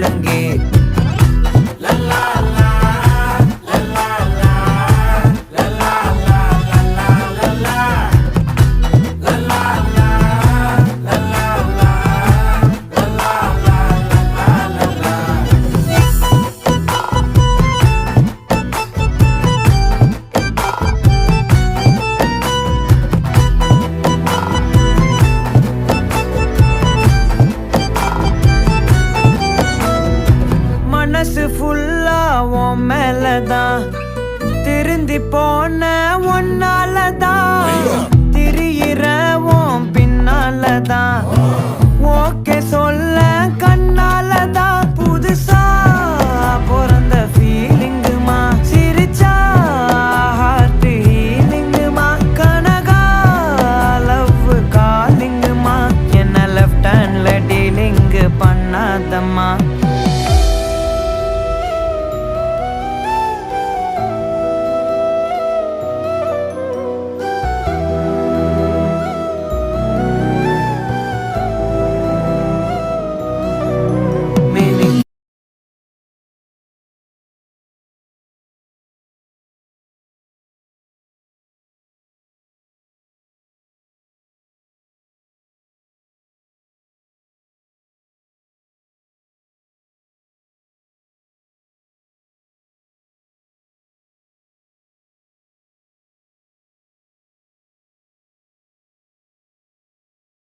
முழங்கே. மனசு ஃபுல்லா உன் மேலதான், திருந்தி போன ஒன்னாலதான், திரியிற உன் பின்னாலதான், ஓகே சொல்ல கண்ணாலதான். புதுசா பிறந்த ஃபீலிங்குமா, சிரிச்சா ஹார்ட் ஹீலிங்குமா, கனகா லவ் காலிங்குமா, என்ன லெஃப்ட் ஹேண்ட்ல டீலிங் பண்ணாதம்மா.